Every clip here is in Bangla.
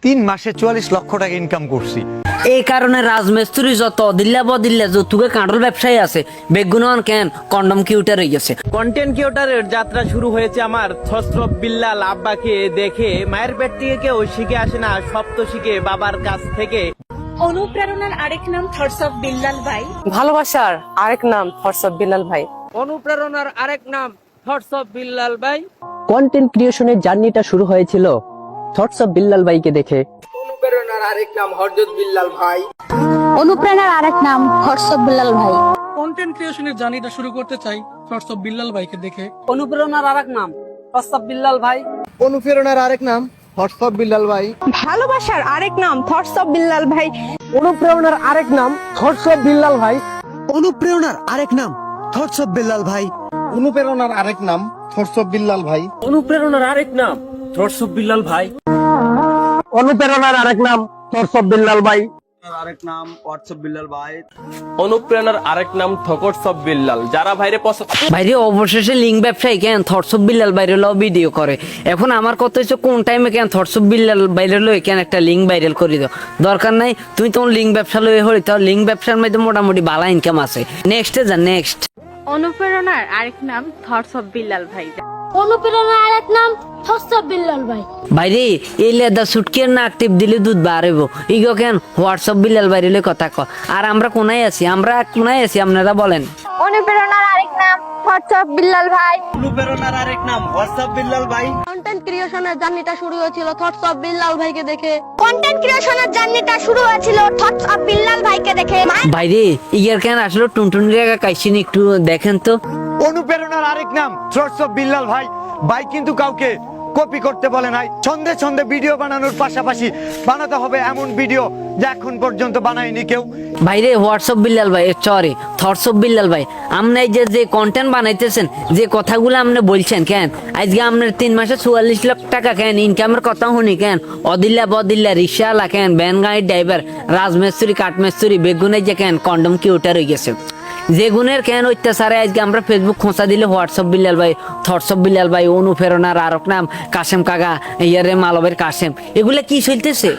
3 মাসে 44 লক্ষ টাকা ইনকাম করছি। এই কারণে রাজমিস্ত্রি যত দিল্লা বদিল্লা যৌতুকে কাঁটল ব্যবসায়ী আছে বেগুনন কেন কন্ডম কিউটার হয়ে গেছে। কন্টেন্ট ক্রিয়েটরের যাত্রা শুরু হয়েছে আমার থসরফ বিল্লাল আব্বাকে দেখে। মায়ের পেট থেকে কেউ শিখে আসে না, সব তো শিখে বাবার কাছ থেকে। অনুপ্রেরণার আরেক নাম থটস অফ বিল্লাল ভাই। ভালোবাসার আরেক নাম থটস অফ বিল্লাল ভাই। অনুপ্রেরণার আরেক নাম থটস অফ বিল্লাল ভাই। কন্টেন্ট ক্রিয়েশনের জার্নিটা শুরু হয়েছিল থটস অফ বিল্লাল ভাইকে দেখে। অনুপ্রেরণার আরেক নাম হযরত বিল্লাল ভাই। অনুপ্রেরণার আরেক নাম থটস অফ বিল্লাল ভাই। কন্টেন্ট ক্রিয়েশনের জার্নিটা শুরু করতে চাই থটস অফ বিল্লাল ভাইকে দেখে। অনুপ্রেরণার আরেক নাম থটস অফ বিল্লাল ভাই। অনুপ্রেরণার আরেক নাম থটস অফ বিল্লাল ভাই। ভালোবাসার আরেক নাম থটস অফ বিল্লাল ভাই। অনুপ্রেরণার আরেক নাম থটস অফ বিল্লাল ভাই। অনুপ্রেরণার আরেক নাম থটস অফ বিল্লাল ভাই। অনুপ্রেরণার আরেক নাম থটস অফ বিল্লাল ভাই। অনুপ্রেরণার আরেক নাম থটস অফ বিল্লাল ভাই। অনুপ্রেরণার আরেক নাম থটস অফ বিল্লাল ভাই। আরেক নাম হোয়াটসঅ্যাপ বিল্লাল ভাই। অনুপ্রেরণার আরেক নাম থটস অফ বিল্লাল। যারা ভাইরে পছন্দ ভাইরে অবশেষে লিঙ্ক ব্যবসায়ী কেন থটস অফ বিল্লাল বাইরে ল ভিডিও করে। এখন আমার কথা হচ্ছে কোন টাইমে কেন থটস অফ বিল্লাল বাইরে লই কেন একটা লিঙ্ক ভাইরাল করে দাও। দরকার নাই তুমি তোমার লিঙ্ক ব্যবসা লই হলি, তাও লিঙ্ক ব্যবসার মধ্যে মোটামুটি ভালো ইনকাম আছে। নেক্সটে যা নেক্সট। অনুপ্রেরণার আরেক নাম থটস অফ বিল্লাল ভাই। অনুপ্রেরণার আরেক নাম থটস অফ বিল্লাল ভাই। ভাইরে এই লেদা সুটকের নাক টিপ দিলে দুধ বাড়াইব ইগো কেন হোয়াটসঅ্যাপ বিল্লাল বাইরে লই কথা ক। আর আমরা কোনায় আছি, আপনারা বলেন। অনুপ্রেরণার আরেক নাম থটস অফ বিল্লাল ভাই। অনুপ্রেরণার আরেক নাম হোয়াটসঅ্যাপ বিল্লাল ভাই। কন্টেন্ট ক্রিয়েশনের জার্নিটা শুরু হয়েছিল থটস অফ বিল্লাল ভাইকে দেখে। কন্টেন্ট ক্রিয়েশনের জার্নিটা শুরু হয়েছিল থটস অফ বিল্লাল ভাইকে দেখে। ভাইরে ইয়ার কেন আসলে টুনটুনি রেখা কাইছিন একটু দেখেন তো। অনুপ্রেরণার আরেক নাম থটস অফ বিল্লাল ভাই। ভাই কিন্তু কাউকে কপি করতে বলে নাই। ছন্দে ছন্দে ভিডিও বানানোর পাশাপাশি বানাতে হবে এমন ভিডিও যা এখন পর্যন্ত বানায়নি কেউ। ভাইরে হোয়াটসঅ্যাপ বিল্লাল ভাই সরি থটস অফ বিল্লাল ভাই, আপনি যে কন্টেন্ট বানাইতেছেন, যে কথাগুলো আপনি বলছেন কেন আজকে আপনার 3 মাসে 44 লাখ টাকা কেন ইনকামের কথা শুনি কেন অদিল্লা বদিল্লা রিক্সাওয়ালা কেন ভ্যান গাড়ির ড্রাইভার রাজমিস্ত্রি কাঠমিস্ত্রি বেগুনে যে কেন কন্ডম কিউটার হয়ে গেছে। যে গুণের কেন অত্যাচারে আজকে আমরা ফেসবুক খোঁচা দিলে হোয়াটসঅ্যাপ বিল্লাল ভাই থটস অফ বিল্লাল ভাই। অনুপ্রেরণার আরেক নাম কাশেম কাকা ইয়ারে মালবের কাশেম। এগুলা কি চলতেছে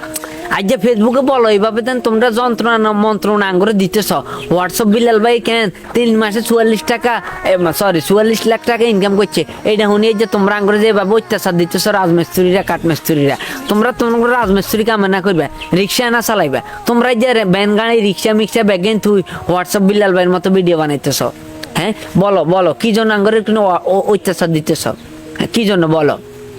আজ যে ফেসবুকে বলো এইভাবে দেন তোমরা যন্ত্রণা মন্ত্রণা আঙ্গুরে দিতেছ। হোয়াটসঅ্যাপ বিল্লাল ভাই কেন 3 মাসে 44 লাখ টাকা ইনকাম করছে। এইটা শুনিয়ে যে তোমরা আঙ্গুরে যেভাবে অত্যাচার দিতেছ রাজমিস্ত্রিরা কাঠমিস্ত্রিরা। তোমরা রাজমিস্ত্রি কামে না করবে, রিক্সা না চালাইবে। তোমরা যে ব্যান গাড়ি রিক্সা মিক্সা ব্যাগেন তুই হোয়াটসঅ্যাপ বিল্লাল ভাইয়ের মতো ভিডিও বানাইতেছ। হ্যাঁ বলো কি জন্য আঙ্গুরে অত্যাচার দিতেছ, কি জন্য বলো।